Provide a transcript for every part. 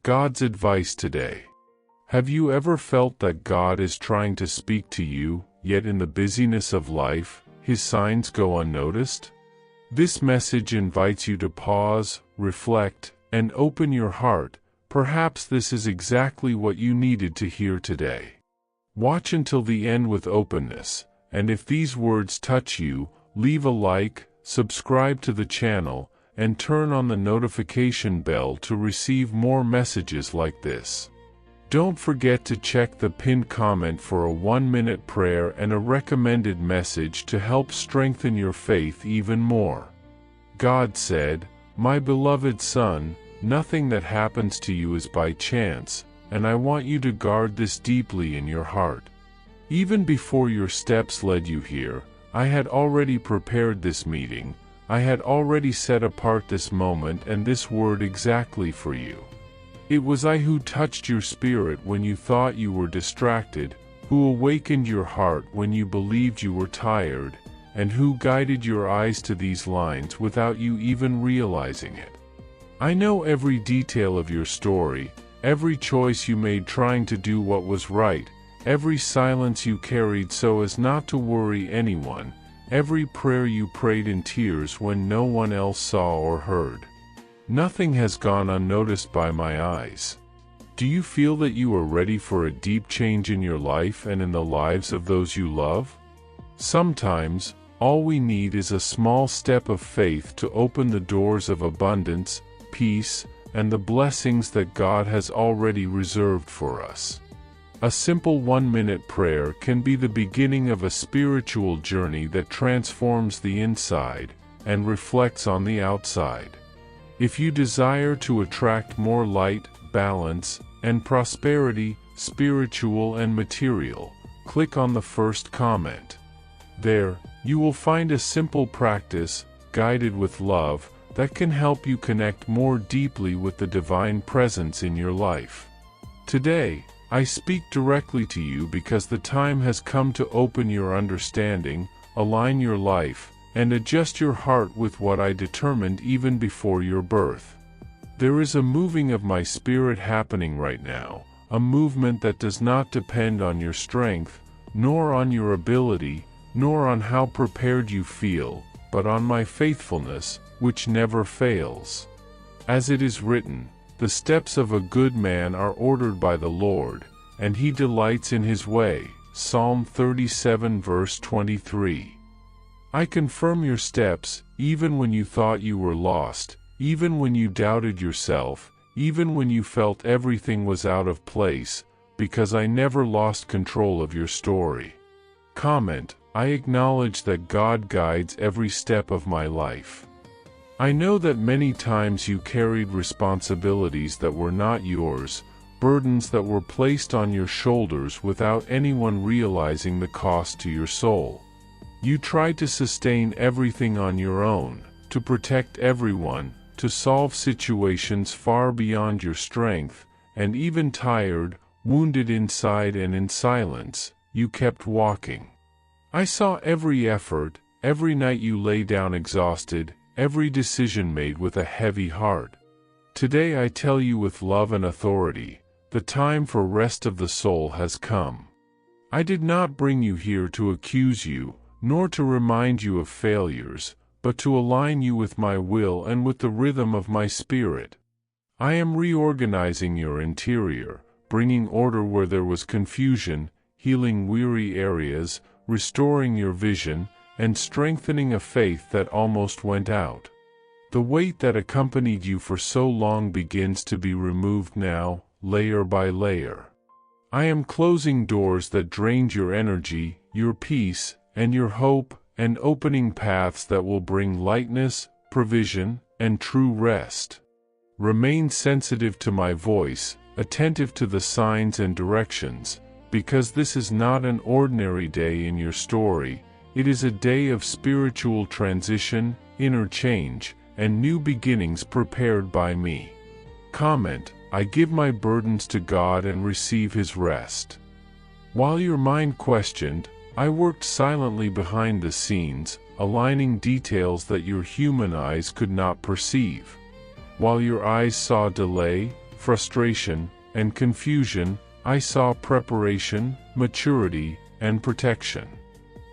God's advice today. Have you ever felt that God is trying to speak to you, yet in the busyness of life, His signs go unnoticed? This message invites you to pause, reflect, and open your heart. Perhaps this is exactly what you needed to hear today. Watch until the end with openness, and if these words touch you, leave a like, subscribe to the channel, and turn on the notification bell to receive more messages like this. Don't forget to check the pinned comment for a 1-minute prayer and a recommended message to help strengthen your faith even more. God said, "My beloved son, nothing that happens to you is by chance, and I want you to guard this deeply in your heart. Even before your steps led you here, I had already prepared this meeting. I had already set apart this moment and this word exactly for you. It was I who touched your spirit when you thought you were distracted, who awakened your heart when you believed you were tired, and who guided your eyes to these lines without you even realizing it. I know every detail of your story, every choice you made trying to do what was right, every silence you carried so as not to worry anyone, every prayer you prayed in tears when no one else saw or heard. Nothing has gone unnoticed by my eyes. Do you feel that you are ready for a deep change in your life and in the lives of those you love? Sometimes, all we need is a small step of faith to open the doors of abundance, peace, and the blessings that God has already reserved for us. A simple 1-minute prayer can be the beginning of a spiritual journey that transforms the inside and reflects on the outside. If you desire to attract more light, balance, and prosperity, spiritual and material, click on the first comment. There, you will find a simple practice, guided with love, that can help you connect more deeply with the divine presence in your life. Today, I speak directly to you because the time has come to open your understanding, align your life, and adjust your heart with what I determined even before your birth. There is a moving of my spirit happening right now, a movement that does not depend on your strength, nor on your ability, nor on how prepared you feel, but on my faithfulness, which never fails. As it is written, "The steps of a good man are ordered by the Lord, and he delights in his way." Psalm 37 verse 23. I confirm your steps, even when you thought you were lost, even when you doubted yourself, even when you felt everything was out of place, because I never lost control of your story. Comment, I acknowledge that God guides every step of my life. I know that many times you carried responsibilities that were not yours, burdens that were placed on your shoulders without anyone realizing the cost to your soul. You tried to sustain everything on your own, to protect everyone, to solve situations far beyond your strength, and even tired, wounded inside and in silence, you kept walking. I saw every effort, every night you lay down exhausted, every decision made with a heavy heart. Today I tell you with love and authority, the time for rest of the soul has come. I did not bring you here to accuse you, nor to remind you of failures, but to align you with my will and with the rhythm of my spirit. I am reorganizing your interior, bringing order where there was confusion, healing weary areas, restoring your vision, and strengthening a faith that almost went out. The weight that accompanied you for so long begins to be removed now, layer by layer. I am closing doors that drained your energy, your peace, and your hope, and opening paths that will bring lightness, provision, and true rest. Remain sensitive to my voice, attentive to the signs and directions, because this is not an ordinary day in your story. It is a day of spiritual transition, inner change, and new beginnings prepared by me. Comment, I give my burdens to God and receive His rest. While your mind questioned, I worked silently behind the scenes, aligning details that your human eyes could not perceive. While your eyes saw delay, frustration, and confusion, I saw preparation, maturity, and protection.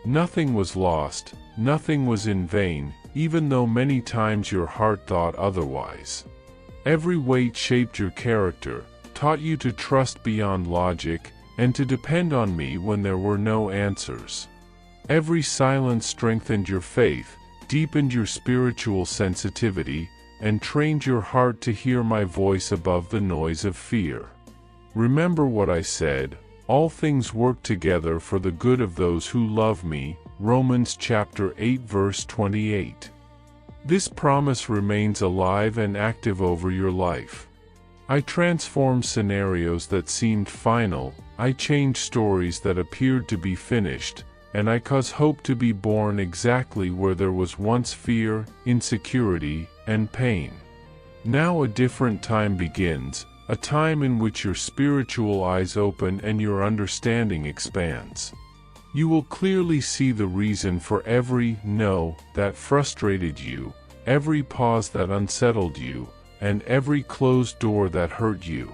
Nothing was lost, nothing was in vain, even though many times your heart thought otherwise. Every weight shaped your character, taught you to trust beyond logic, and to depend on me when there were no answers. Every silence strengthened your faith, deepened your spiritual sensitivity, and trained your heart to hear my voice above the noise of fear. Remember what I said, all things work together for the good of those who love me, Romans chapter 8 verse 28. This promise remains alive and active over your life. I transform scenarios that seemed final, I change stories that appeared to be finished, and I cause hope to be born exactly where there was once fear, insecurity, and pain. Now a different time begins, a time in which your spiritual eyes open and your understanding expands. You will clearly see the reason for every no that frustrated you, every pause that unsettled you, and every closed door that hurt you.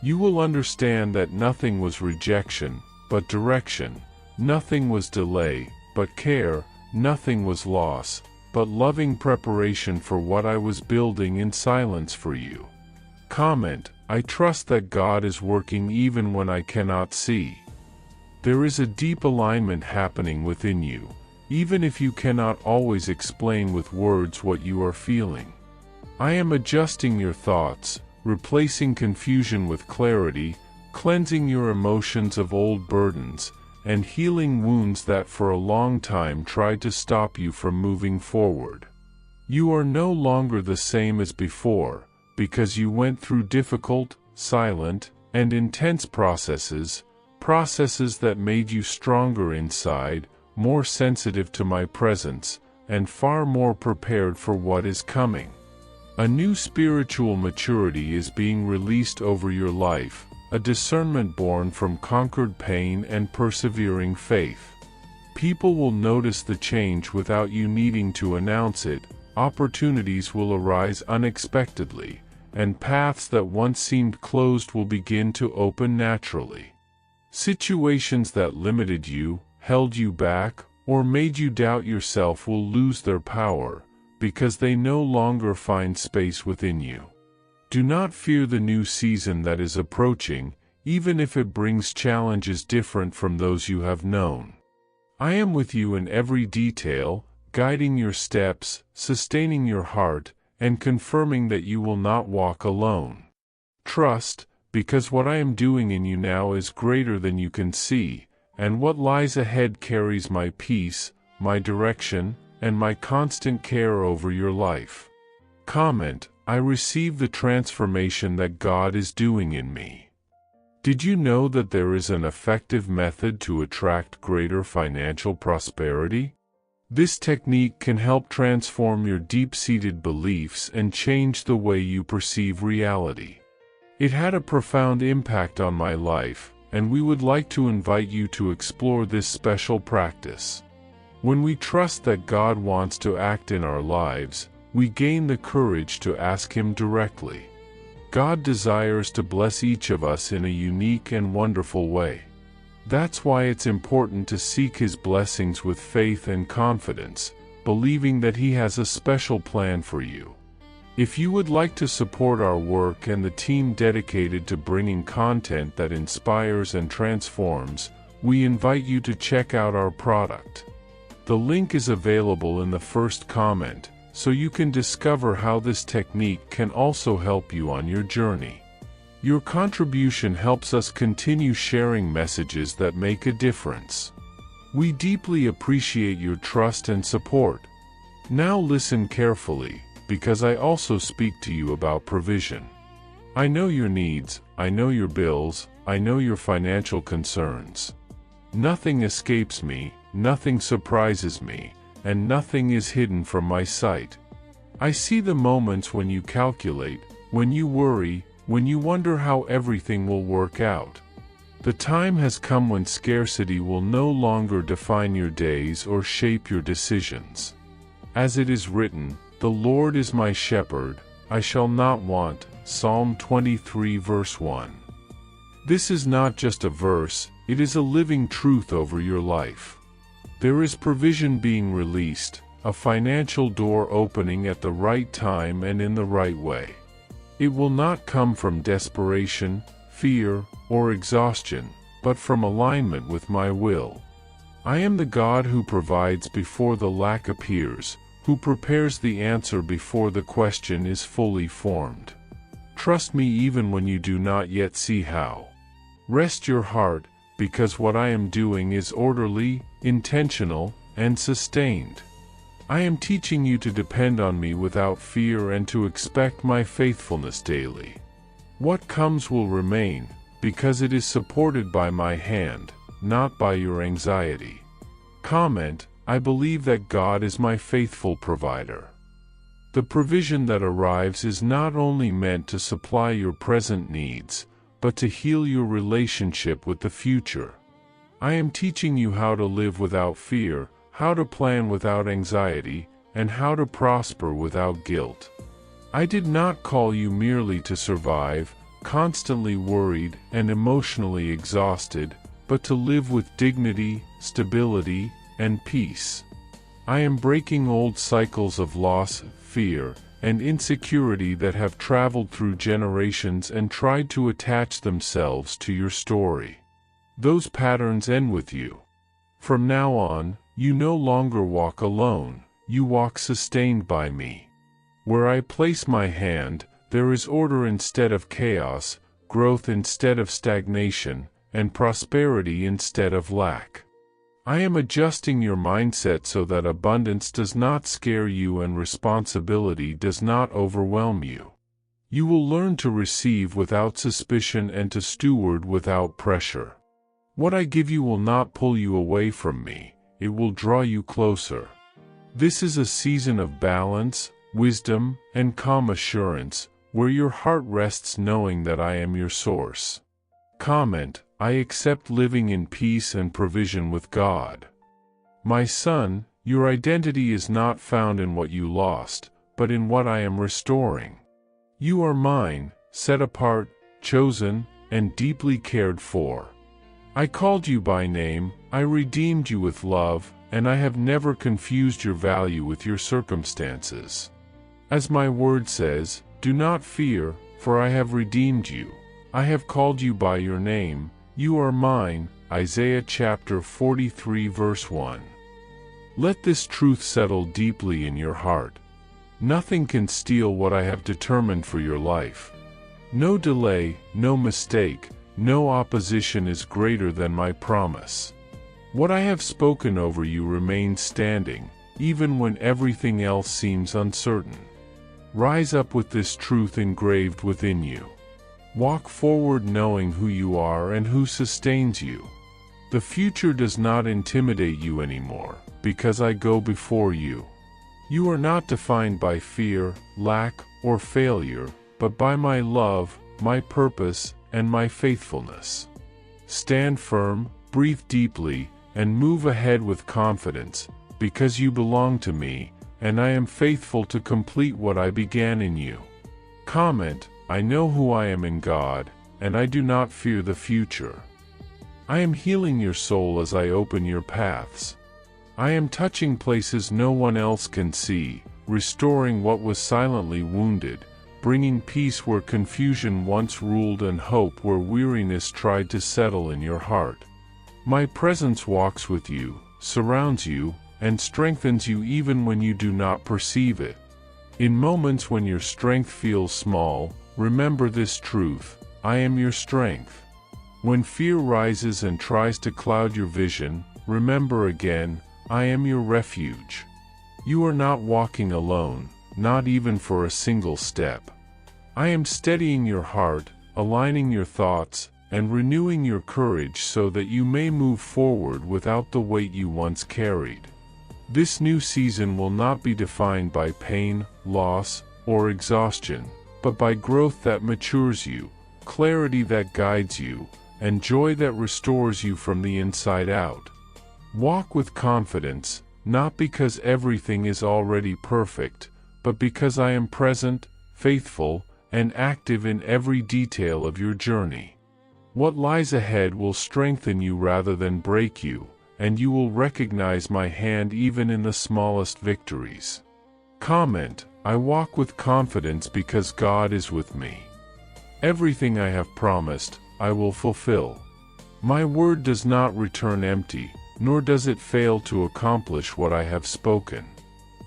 You will understand that nothing was rejection, but direction, nothing was delay, but care, nothing was loss, but loving preparation for what I was building in silence for you. Comment, I trust that God is working even when I cannot see. There is a deep alignment happening within you, even if you cannot always explain with words what you are feeling. I am adjusting your thoughts, replacing confusion with clarity, cleansing your emotions of old burdens, and healing wounds that for a long time tried to stop you from moving forward. You are no longer the same as before, because you went through difficult, silent, and intense processes that made you stronger inside, more sensitive to my presence, and far more prepared for what is coming. A new spiritual maturity is being released over your life, a discernment born from conquered pain and persevering faith. People will notice the change without you needing to announce it, opportunities will arise unexpectedly, and paths that once seemed closed will begin to open naturally. Situations that limited you, held you back, or made you doubt yourself will lose their power, because they no longer find space within you. Do not fear the new season that is approaching, even if it brings challenges different from those you have known. I am with you in every detail, guiding your steps, sustaining your heart, and confirming that you will not walk alone. Trust, because what I am doing in you now is greater than you can see, and what lies ahead carries my peace, my direction, and my constant care over your life. Comment, I receive the transformation that God is doing in me. Did you know that there is an effective method to attract greater financial prosperity? This technique can help transform your deep-seated beliefs and change the way you perceive reality. It had a profound impact on my life, and we would like to invite you to explore this special practice. When we trust that God wants to act in our lives, we gain the courage to ask Him directly. God desires to bless each of us in a unique and wonderful way. That's why it's important to seek His blessings with faith and confidence, believing that He has a special plan for you. If you would like to support our work and the team dedicated to bringing content that inspires and transforms, we invite you to check out our product. The link is available in the first comment, so you can discover how this technique can also help you on your journey. Your contribution helps us continue sharing messages that make a difference. We deeply appreciate your trust and support. Now listen carefully, because I also speak to you about provision. I know your needs, I know your bills, I know your financial concerns. Nothing escapes me, nothing surprises me, and nothing is hidden from my sight. I see the moments when you calculate, when you worry, when you wonder how everything will work out. The time has come when scarcity will no longer define your days or shape your decisions. As it is written, "The Lord is my shepherd, I shall not want," Psalm 23 verse 1. This is not just a verse, it is a living truth over your life. There is provision being released, a financial door opening at the right time and in the right way. It will not come from desperation, fear, or exhaustion, but from alignment with my will. I am the God who provides before the lack appears, who prepares the answer before the question is fully formed. Trust me even when you do not yet see how. Rest your heart, because what I am doing is orderly, intentional, and sustained. I am teaching you to depend on me without fear and to expect my faithfulness daily. What comes will remain, because it is supported by my hand, not by your anxiety. Comment: I believe that God is my faithful provider. The provision that arrives is not only meant to supply your present needs, but to heal your relationship with the future. I am teaching you how to live without fear, how to plan without anxiety, and how to prosper without guilt. I did not call you merely to survive, constantly worried and emotionally exhausted, but to live with dignity, stability, and peace. I am breaking old cycles of loss, fear, and insecurity that have traveled through generations and tried to attach themselves to your story. Those patterns end with you. From now on, you no longer walk alone, you walk sustained by me. Where I place my hand, there is order instead of chaos, growth instead of stagnation, and prosperity instead of lack. I am adjusting your mindset so that abundance does not scare you and responsibility does not overwhelm you. You will learn to receive without suspicion and to steward without pressure. What I give you will not pull you away from me, it will draw you closer. This is a season of balance, wisdom, and calm assurance, where your heart rests knowing that I am your source. Comment: I accept living in peace and provision with God. My son, your identity is not found in what you lost, but in what I am restoring. You are mine, set apart, chosen, and deeply cared for. I called you by name, I redeemed you with love, and I have never confused your value with your circumstances. As my word says, do not fear, for I have redeemed you. I have called you by your name, you are mine. Isaiah chapter 43 verse 1. Let this truth settle deeply in your heart. Nothing can steal what I have determined for your life. No delay, no mistake, no opposition is greater than my promise. What I have spoken over you remains standing, even when everything else seems uncertain. Rise up with this truth engraved within you. Walk forward knowing who you are and who sustains you. The future does not intimidate you anymore, because I go before you. You are not defined by fear, lack, or failure, but by my love, my purpose, and my faithfulness. Stand firm, breathe deeply, and move ahead with confidence, because you belong to me, and I am faithful to complete what I began in you. Comment: I know who I am in God, and I do not fear the future. I am healing your soul as I open your paths. I am touching places no one else can see, restoring what was silently wounded, bringing peace where confusion once ruled and hope where weariness tried to settle in your heart. My presence walks with you, surrounds you, and strengthens you even when you do not perceive it. In moments when your strength feels small, remember this truth: I am your strength. When fear rises and tries to cloud your vision, remember again, I am your refuge. You are not walking alone, not even for a single step. I am steadying your heart, aligning your thoughts, and renewing your courage so that you may move forward without the weight you once carried. This new season will not be defined by pain, loss, or exhaustion, but by growth that matures you, clarity that guides you, and joy that restores you from the inside out. Walk with confidence, not because everything is already perfect, but because I am present, faithful, and active in every detail of your journey. What lies ahead will strengthen you rather than break you, and you will recognize my hand even in the smallest victories. Comment: I walk with confidence because God is with me. Everything I have promised, I will fulfill. My word does not return empty, nor does it fail to accomplish what I have spoken.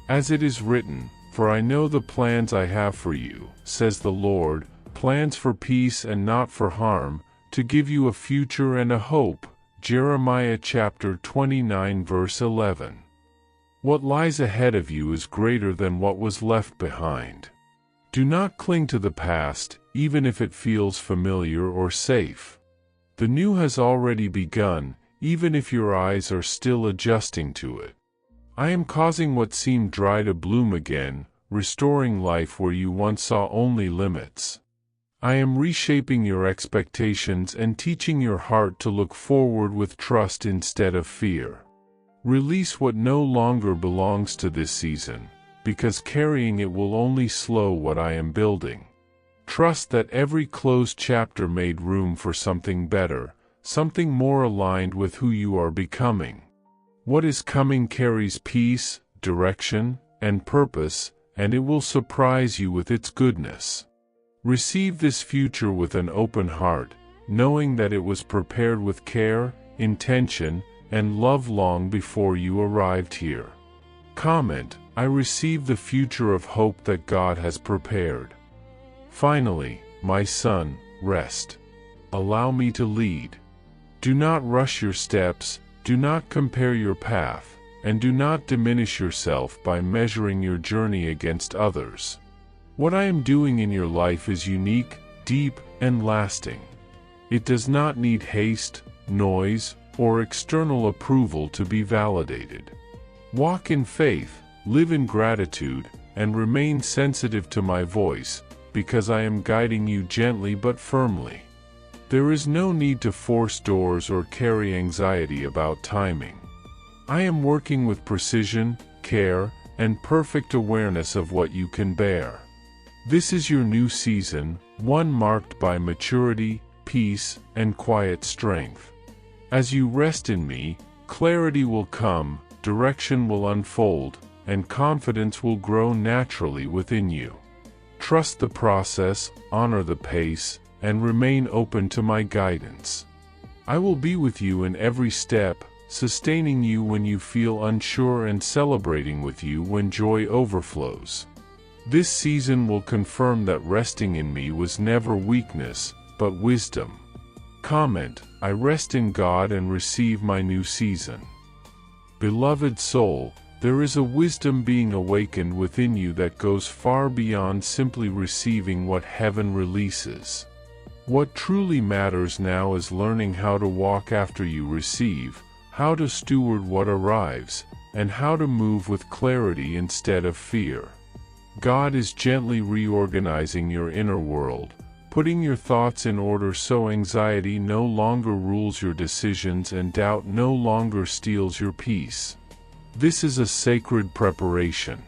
As it is written, "For I know the plans I have for you, says the Lord, plans for peace and not for harm, to give you a future and a hope." Jeremiah chapter 29 verse 11. What lies ahead of you is greater than what was left behind. Do not cling to the past, even if it feels familiar or safe. The new has already begun, even if your eyes are still adjusting to it. I am causing what seemed dry to bloom again, restoring life where you once saw only limits. I am reshaping your expectations and teaching your heart to look forward with trust instead of fear. Release what no longer belongs to this season, because carrying it will only slow what I am building. Trust that every closed chapter made room for something better, something more aligned with who you are becoming. What is coming carries peace, direction, and purpose, and it will surprise you with its goodness. Receive this future with an open heart, knowing that it was prepared with care, intention, and love long before you arrived here. Comment: I receive the future of hope that God has prepared. Finally, my son, rest. Allow me to lead. Do not rush your steps, do not compare your path, and do not diminish yourself by measuring your journey against others. What I am doing in your life is unique, deep, and lasting. It does not need haste, noise, or external approval to be validated. Walk in faith, live in gratitude, and remain sensitive to my voice, because I am guiding you gently but firmly. There is no need to force doors or carry anxiety about timing. I am working with precision, care, and perfect awareness of what you can bear. This is your new season, one marked by maturity, peace, and quiet strength. As you rest in me, clarity will come, direction will unfold, and confidence will grow naturally within you. Trust the process, honor the pace, and remain open to my guidance. I will be with you in every step, sustaining you when you feel unsure and celebrating with you when joy overflows. This season will confirm that resting in me was never weakness, but wisdom. Comment: I rest in God and receive my new season. Beloved soul, there is a wisdom being awakened within you that goes far beyond simply receiving what heaven releases. What truly matters now is learning how to walk after you receive, how to steward what arrives, and how to move with clarity instead of fear. God is gently reorganizing your inner world, putting your thoughts in order so anxiety no longer rules your decisions and doubt no longer steals your peace. This is a sacred preparation.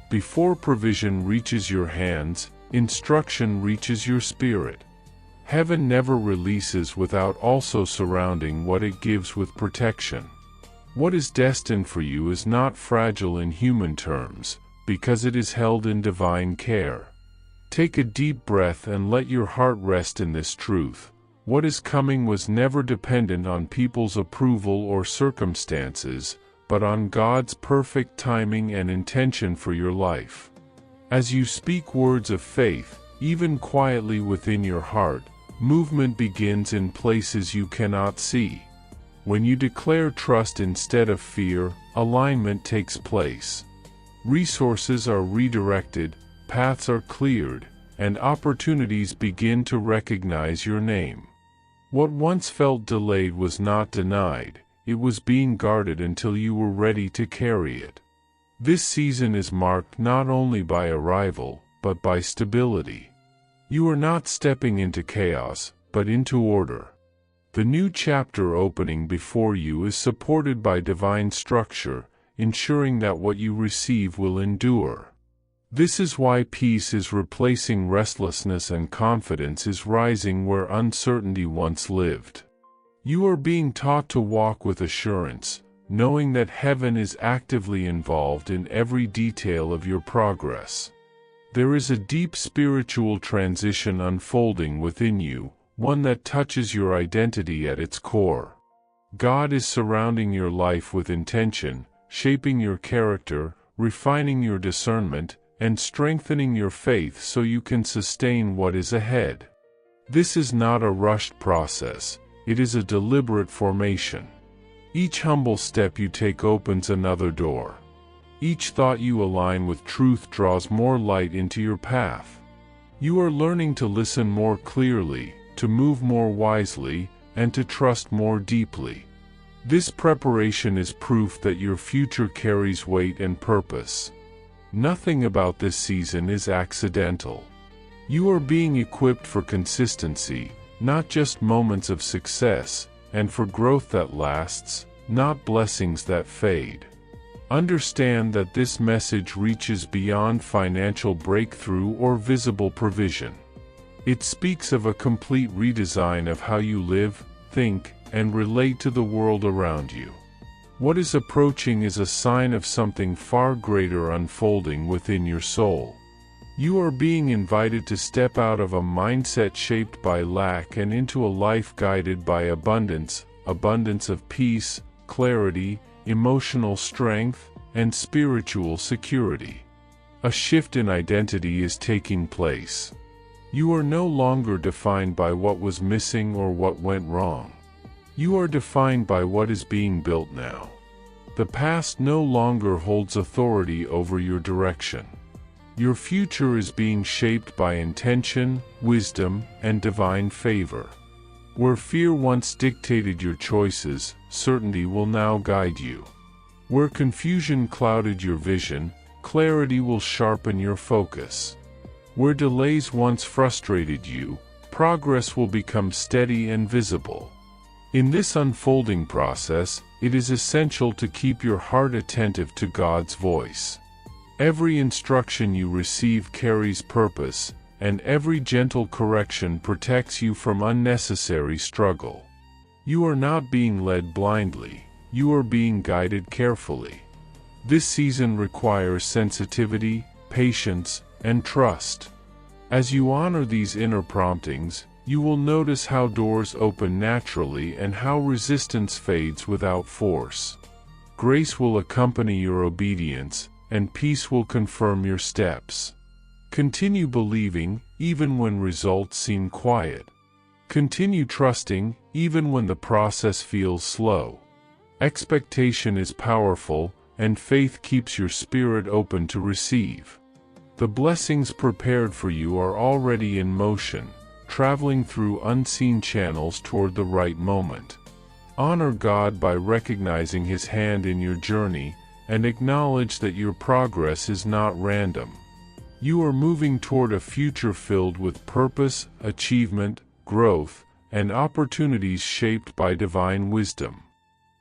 Before provision reaches your hands, instruction reaches your spirit. Heaven never releases without also surrounding what it gives with protection. What is destined for you is not fragile in human terms, because it is held in divine care. Take a deep breath and let your heart rest in this truth. What is coming was never dependent on people's approval or circumstances, but on God's perfect timing and intention for your life. As you speak words of faith, even quietly within your heart, movement begins in places you cannot see. When you declare trust instead of fear, alignment takes place. Resources are redirected, paths are cleared, and opportunities begin to recognize your name. What once felt delayed was not denied, it was being guarded until you were ready to carry it. This season is marked not only by arrival, but by stability. You are not stepping into chaos, but into order. The new chapter opening before you is supported by divine structure, ensuring that what you receive will endure. This is why peace is replacing restlessness and confidence is rising where uncertainty once lived. You are being taught to walk with assurance, knowing that heaven is actively involved in every detail of your progress. There is a deep spiritual transition unfolding within you, one that touches your identity at its core. God is surrounding your life with intention, shaping your character, refining your discernment, and strengthening your faith so you can sustain what is ahead. This is not a rushed process, it is a deliberate formation. Each humble step you take opens another door. Each thought you align with truth draws more light into your path. You are learning to listen more clearly, to move more wisely, and to trust more deeply. This preparation is proof that your future carries weight and purpose. Nothing about this season is accidental. You are being equipped for consistency, not just moments of success, and for growth that lasts, not blessings that fade. Understand that this message reaches beyond financial breakthrough or visible provision. It speaks of a complete redesign of how you live, think, and relate to the world around you. What is approaching is a sign of something far greater unfolding within your soul. You are being invited to step out of a mindset shaped by lack and into a life guided by abundance of peace, clarity, emotional strength, and spiritual security. A shift in identity is taking place. You are no longer defined by what was missing or what went wrong. You are defined by what is being built now. The past no longer holds authority over your direction. Your future is being shaped by intention, wisdom, and divine favor. Where fear once dictated your choices, certainty will now guide you. Where confusion clouded your vision, clarity will sharpen your focus. Where delays once frustrated you, progress will become steady and visible. In this unfolding process, it is essential to keep your heart attentive to God's voice. Every instruction you receive carries purpose, and every gentle correction protects you from unnecessary struggle. You are not being led blindly, you are being guided carefully. This season requires sensitivity, patience, and trust. As you honor these inner promptings, you will notice how doors open naturally and how resistance fades without force. Grace will accompany your obedience, and peace will confirm your steps. Continue believing, even when results seem quiet. Continue trusting, even when the process feels slow. Expectation is powerful, and faith keeps your spirit open to receive. The blessings prepared for you are already in motion, traveling through unseen channels toward the right moment. Honor God by recognizing His hand in your journey, and acknowledge that your progress is not random. You are moving toward a future filled with purpose, achievement, growth, and opportunities shaped by divine wisdom.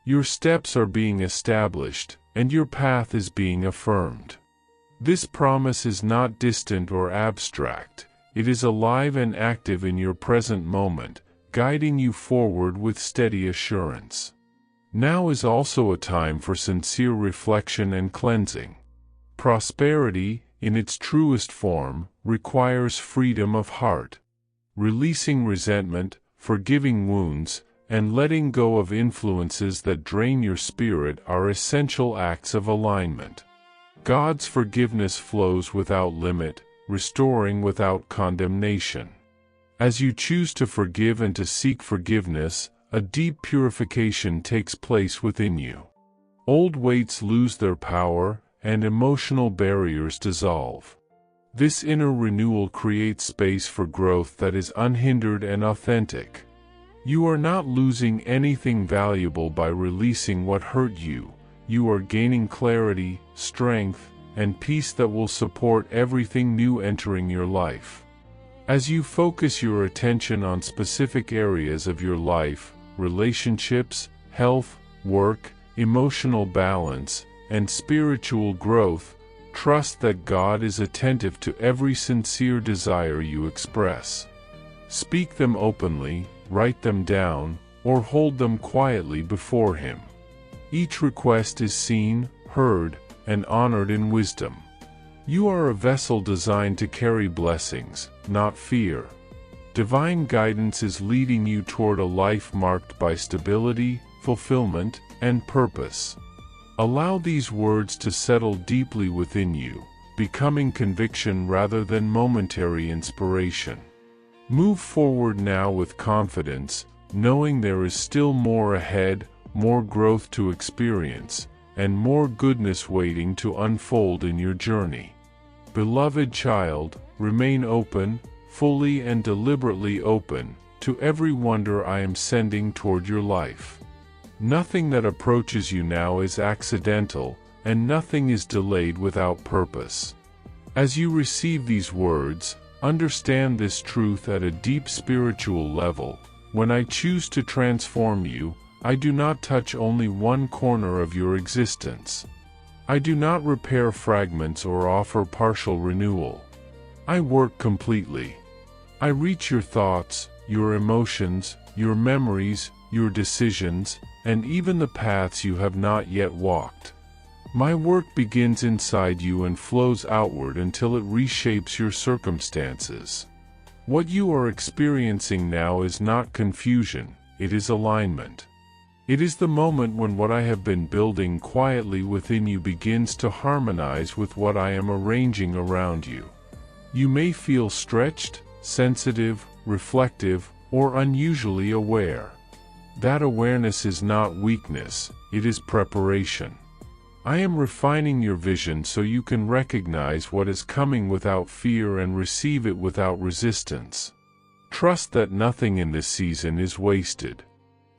Your steps are being established, and your path is being affirmed. This promise is not distant or abstract. It is alive and active in your present moment, guiding you forward with steady assurance. Now is also a time for sincere reflection and cleansing. Prosperity, in its truest form, requires freedom of heart. Releasing resentment, forgiving wounds, and letting go of influences that drain your spirit are essential acts of alignment. God's forgiveness flows without limit, restoring without condemnation. As you choose to forgive and to seek forgiveness, a deep purification takes place within you. Old weights lose their power, and emotional barriers dissolve. This inner renewal creates space for growth that is unhindered and authentic. You are not losing anything valuable by releasing what hurt you. You are gaining clarity, strength, and peace that will support everything new entering your life. As you focus your attention on specific areas of your life, relationships, health, work, emotional balance, and spiritual growth, Trust that God is attentive to every sincere desire you express. Speak them openly, write them down, or hold them quietly before Him. Each request is seen, heard, and honored in wisdom. You are a vessel designed to carry blessings, not fear. Divine guidance is leading you toward a life marked by stability, fulfillment, and purpose. Allow these words to settle deeply within you, becoming conviction rather than momentary inspiration. Move forward now with confidence, knowing there is still more ahead, more growth to experience, and more goodness waiting to unfold in your journey. Beloved child, remain open, fully and deliberately open, to every wonder I am sending toward your life. Nothing that approaches you now is accidental, and nothing is delayed without purpose. As you receive these words, understand this truth at a deep spiritual level. When I choose to transform you, I do not touch only one corner of your existence. I do not repair fragments or offer partial renewal. I work completely. I reach your thoughts, your emotions, your memories, your decisions, and even the paths you have not yet walked. My work begins inside you and flows outward until it reshapes your circumstances. What you are experiencing now is not confusion, it is alignment. It is the moment when what I have been building quietly within you begins to harmonize with what I am arranging around you. You may feel stretched, sensitive, reflective, or unusually aware. That awareness is not weakness, it is preparation. I am refining your vision so you can recognize what is coming without fear and receive it without resistance. Trust that nothing in this season is wasted.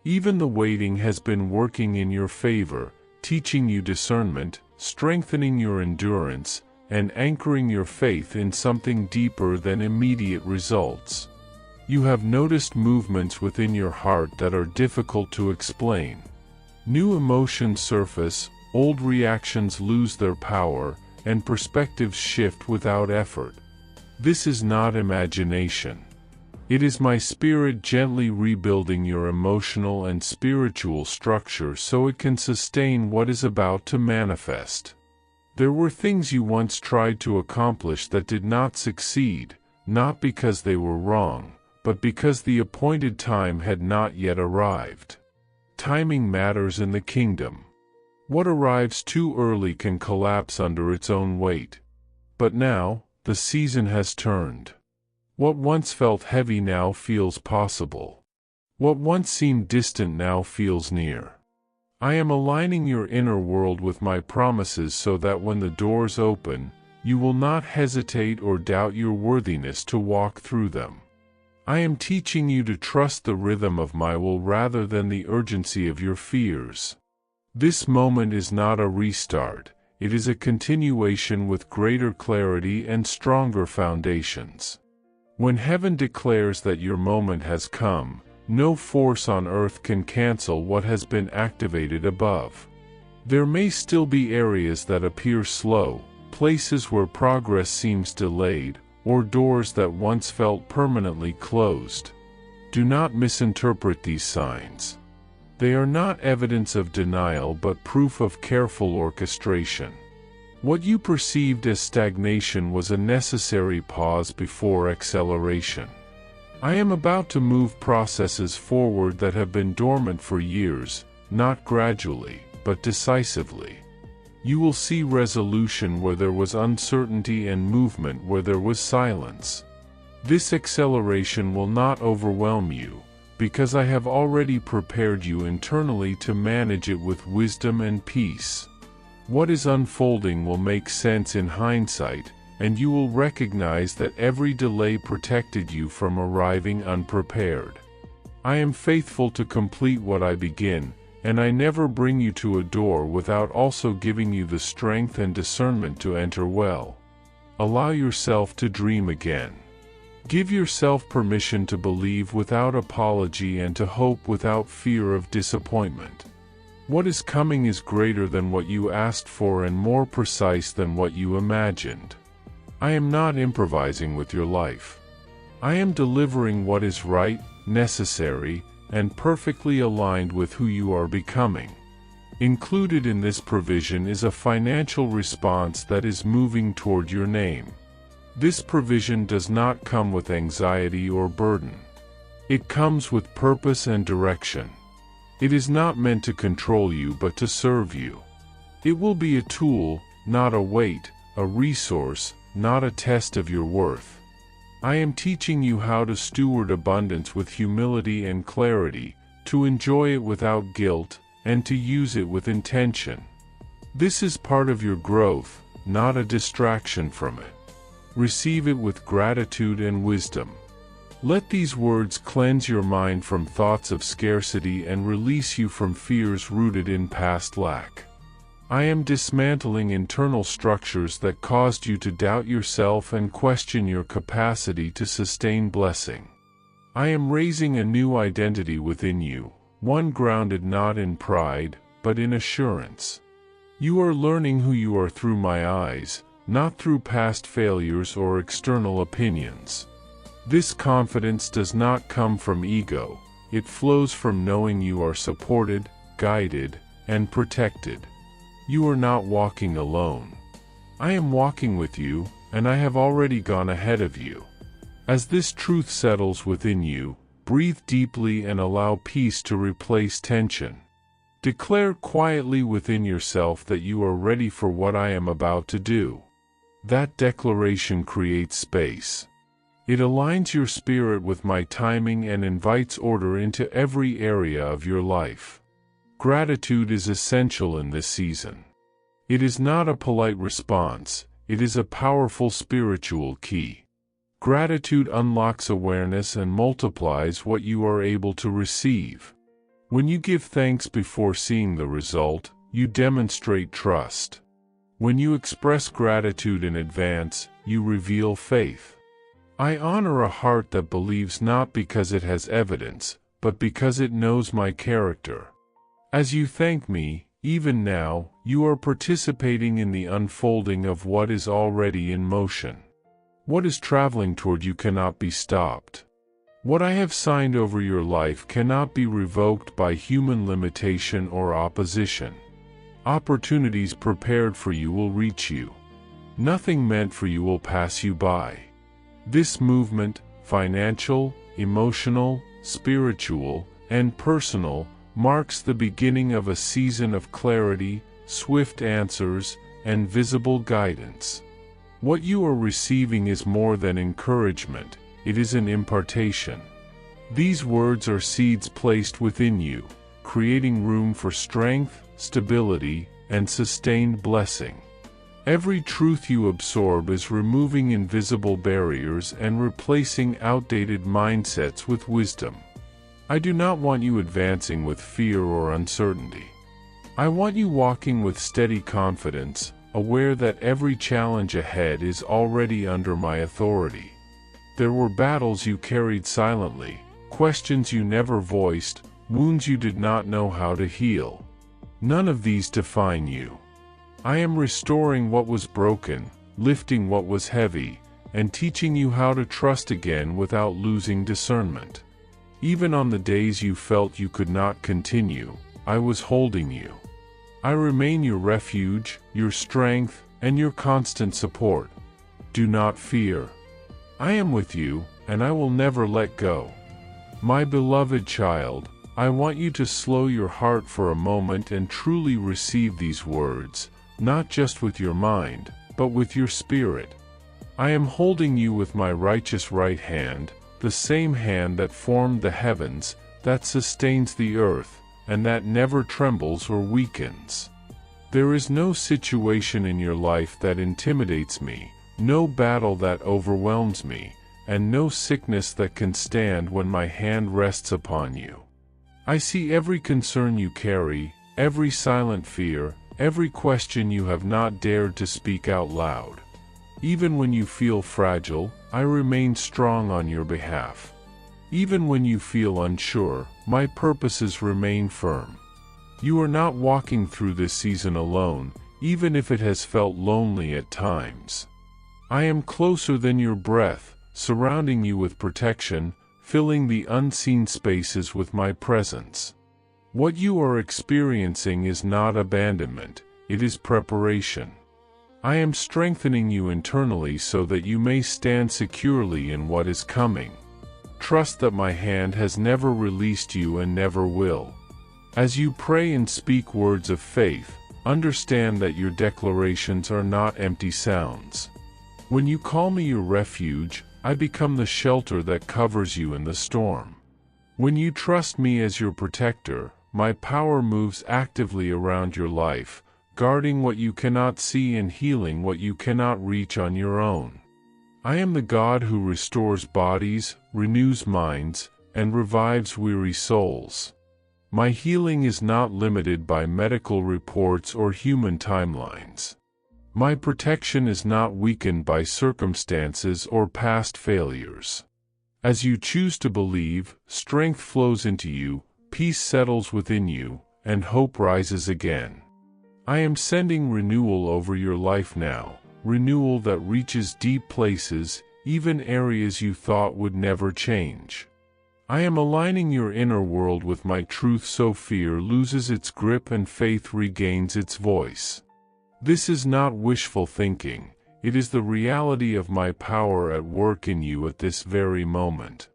Even the waiting has been working in your favor, teaching you discernment, strengthening your endurance, and anchoring your faith in something deeper than immediate results. You have noticed movements within your heart that are difficult to explain. New emotions surface, old reactions lose their power, and perspectives shift without effort. This is not imagination. It is my spirit gently rebuilding your emotional and spiritual structure so it can sustain what is about to manifest. There were things you once tried to accomplish that did not succeed, not because they were wrong, but because the appointed time had not yet arrived. Timing matters in the kingdom. What arrives too early can collapse under its own weight. But now, the season has turned. What once felt heavy now feels possible. What once seemed distant now feels near. I am aligning your inner world with my promises so that when the doors open, you will not hesitate or doubt your worthiness to walk through them. I am teaching you to trust the rhythm of my will rather than the urgency of your fears. This moment is not a restart, it is a continuation with greater clarity and stronger foundations. When heaven declares that your moment has come, no force on earth can cancel what has been activated above. There may still be areas that appear slow, places where progress seems delayed, or doors that once felt permanently closed. Do not misinterpret these signs. They are not evidence of denial but proof of careful orchestration. What you perceived as stagnation was a necessary pause before acceleration. I am about to move processes forward that have been dormant for years, not gradually, but decisively. You will see resolution where there was uncertainty and movement where there was silence. This acceleration will not overwhelm you, because I have already prepared you internally to manage it with wisdom and peace. What is unfolding will make sense in hindsight, and you will recognize that every delay protected you from arriving unprepared. I am faithful to complete what I begin, and I never bring you to a door without also giving you the strength and discernment to enter well. Allow yourself to dream again. Give yourself permission to believe without apology and to hope without fear of disappointment. What is coming is greater than what you asked for and more precise than what you imagined. I am not improvising with your life. I am delivering what is right, necessary, and perfectly aligned with who you are becoming. Included in this provision is a financial response that is moving toward your name. This provision does not come with anxiety or burden. It comes with purpose and direction. It is not meant to control you but to serve you. It will be a tool, not a weight, a resource, not a test of your worth. I am teaching you how to steward abundance with humility and clarity, to enjoy it without guilt, and to use it with intention. This is part of your growth, not a distraction from it. Receive it with gratitude and wisdom. Let these words cleanse your mind from thoughts of scarcity and release you from fears rooted in past lack. I am dismantling internal structures that caused you to doubt yourself and question your capacity to sustain blessing. I am raising a new identity within you, one grounded not in pride, but in assurance. You are learning who you are through my eyes, not through past failures or external opinions. This confidence does not come from ego, it flows from knowing you are supported, guided, and protected. You are not walking alone. I am walking with you, and I have already gone ahead of you. As this truth settles within you, breathe deeply and allow peace to replace tension. Declare quietly within yourself that you are ready for what I am about to do. That declaration creates space. It aligns your spirit with my timing and invites order into every area of your life. Gratitude is essential in this season. It is not a polite response, it is a powerful spiritual key. Gratitude unlocks awareness and multiplies what you are able to receive. When you give thanks before seeing the result, you demonstrate trust. When you express gratitude in advance, you reveal faith. I honor a heart that believes not because it has evidence, but because it knows my character. As you thank me, even now, you are participating in the unfolding of what is already in motion. What is traveling toward you cannot be stopped. What I have signed over your life cannot be revoked by human limitation or opposition. Opportunities prepared for you will reach you. Nothing meant for you will pass you by. This movement, financial, emotional, spiritual, and personal, marks the beginning of a season of clarity, swift answers, and visible guidance. What you are receiving is more than encouragement, it is an impartation. These words are seeds placed within you, creating room for strength, stability, and sustained blessing. Every truth you absorb is removing invisible barriers and replacing outdated mindsets with wisdom. I do not want you advancing with fear or uncertainty. I want you walking with steady confidence, aware that every challenge ahead is already under my authority. There were battles you carried silently, questions you never voiced, wounds you did not know how to heal. None of these define you. I am restoring what was broken, lifting what was heavy, and teaching you how to trust again without losing discernment. Even on the days you felt you could not continue, I was holding you. I remain your refuge, your strength, and your constant support. Do not fear. I am with you, and I will never let go. My beloved child, I want you to slow your heart for a moment and truly receive these words, not just with your mind, but with your spirit. I am holding you with my righteous right hand, the same hand that formed the heavens, that sustains the earth, and that never trembles or weakens. There is no situation in your life that intimidates me, no battle that overwhelms me, and no sickness that can stand when my hand rests upon you. I see every concern you carry, every silent fear, every question you have not dared to speak out loud. Even when you feel fragile, I remain strong on your behalf. Even when you feel unsure, my purposes remain firm. You are not walking through this season alone, even if it has felt lonely at times. I am closer than your breath, surrounding you with protection, filling the unseen spaces with my presence. What you are experiencing is not abandonment, it is preparation. I am strengthening you internally so that you may stand securely in what is coming. Trust that my hand has never released you and never will. As you pray and speak words of faith, understand that your declarations are not empty sounds. When you call me your refuge, I become the shelter that covers you in the storm. When you trust me as your protector, my power moves actively around your life, guarding what you cannot see and healing what you cannot reach on your own. I am the God who restores bodies, renews minds, and revives weary souls. My healing is not limited by medical reports or human timelines. My protection is not weakened by circumstances or past failures. As you choose to believe, strength flows into you, peace settles within you, and hope rises again. I am sending renewal over your life now, renewal that reaches deep places, even areas you thought would never change. I am aligning your inner world with my truth so fear loses its grip and faith regains its voice. This is not wishful thinking, it is the reality of my power at work in you at this very moment.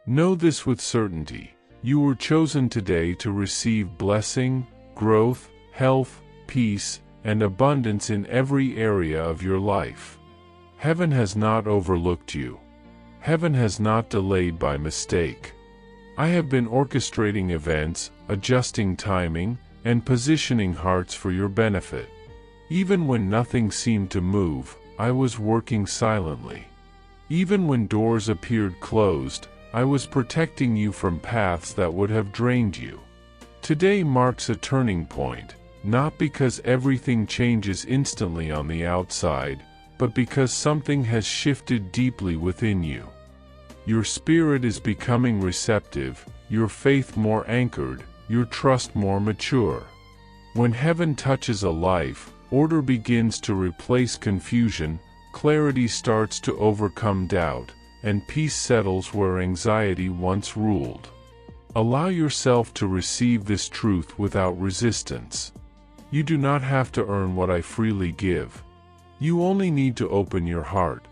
Know this with certainty, you were chosen today to receive blessing, growth, health, peace, and abundance in every area of your life. Heaven has not overlooked you. Heaven has not delayed by mistake. I have been orchestrating events, adjusting timing, and positioning hearts for your benefit. Even when nothing seemed to move, I was working silently. Even when doors appeared closed, I was protecting you from paths that would have drained you. Today marks a turning point, not because everything changes instantly on the outside, but because something has shifted deeply within you. Your spirit is becoming receptive, your faith more anchored, your trust more mature. When heaven touches a life, order begins to replace confusion, clarity starts to overcome doubt, and peace settles where anxiety once ruled. Allow yourself to receive this truth without resistance. You do not have to earn what I freely give. You only need to open your heart.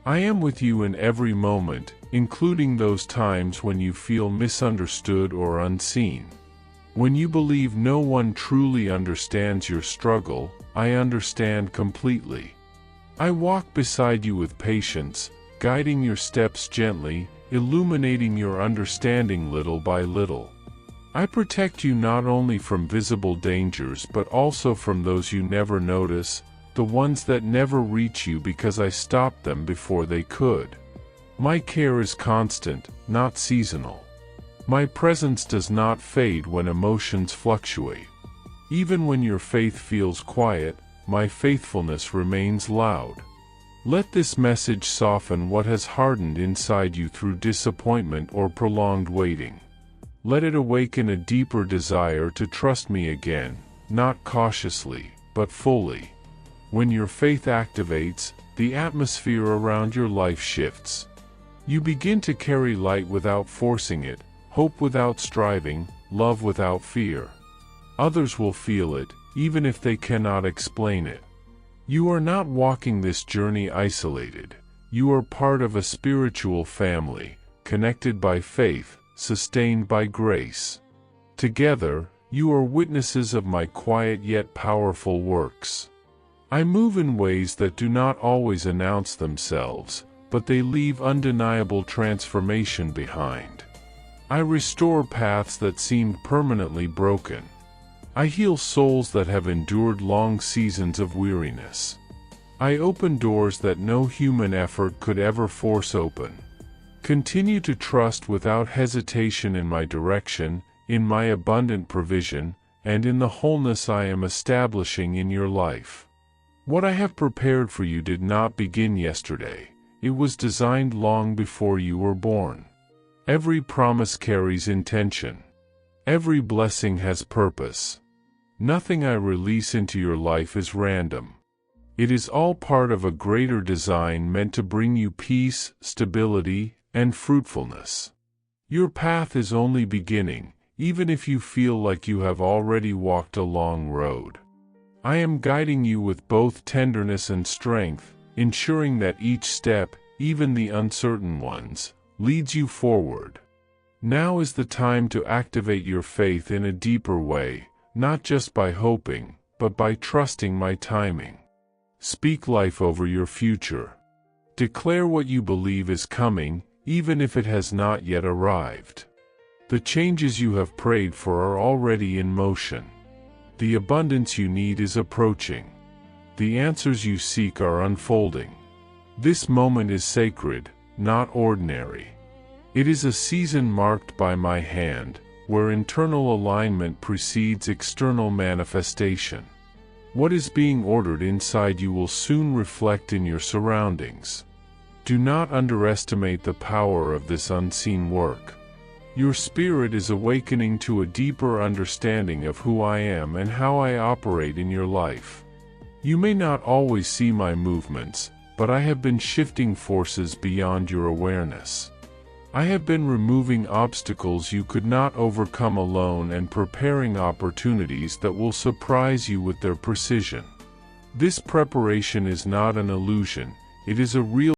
I am with you in every moment, including those times when you feel misunderstood or unseen. When you believe no one truly understands your struggle, I understand completely. I walk beside you with patience, guiding your steps gently, illuminating your understanding little by little. I protect you not only from visible dangers but also from those you never notice, the ones that never reach you because I stopped them before they could. My care is constant, not seasonal. My presence does not fade when emotions fluctuate. Even when your faith feels quiet, my faithfulness remains loud. Let this message soften what has hardened inside you through disappointment or prolonged waiting. Let it awaken a deeper desire to trust me again, not cautiously, but fully. When your faith activates, the atmosphere around your life shifts. You begin to carry light without forcing it, hope without striving, love without fear. Others will feel it, even if they cannot explain it. You are not walking this journey isolated. You are part of a spiritual family, connected by faith, sustained by grace. Together, you are witnesses of my quiet yet powerful works. I move in ways that do not always announce themselves, but they leave undeniable transformation behind. I restore paths that seemed permanently broken. I heal souls that have endured long seasons of weariness. I open doors that no human effort could ever force open. Continue to trust without hesitation in my direction, in my abundant provision, and in the wholeness I am establishing in your life. What I have prepared for you did not begin yesterday. It was designed long before you were born. Every promise carries intention. Every blessing has purpose. Nothing I release into your life is random. It is all part of a greater design meant to bring you peace, stability, and fruitfulness. Your path is only beginning, even if you feel like you have already walked a long road. I am guiding you with both tenderness and strength, ensuring that each step, even the uncertain ones, leads you forward. Now is the time to activate your faith in a deeper way, not just by hoping, but by trusting my timing. Speak life over your future. Declare what you believe is coming, even if it has not yet arrived. The changes you have prayed for are already in motion. The abundance you need is approaching. The answers you seek are unfolding. This moment is sacred, not ordinary. It is a season marked by my hand, where internal alignment precedes external manifestation. What is being ordered inside you will soon reflect in your surroundings. Do not underestimate the power of this unseen work. Your spirit is awakening to a deeper understanding of who I am and how I operate in your life. You may not always see my movements, but I have been shifting forces beyond your awareness. I have been removing obstacles you could not overcome alone and preparing opportunities that will surprise you with their precision. This preparation is not an illusion, it is a real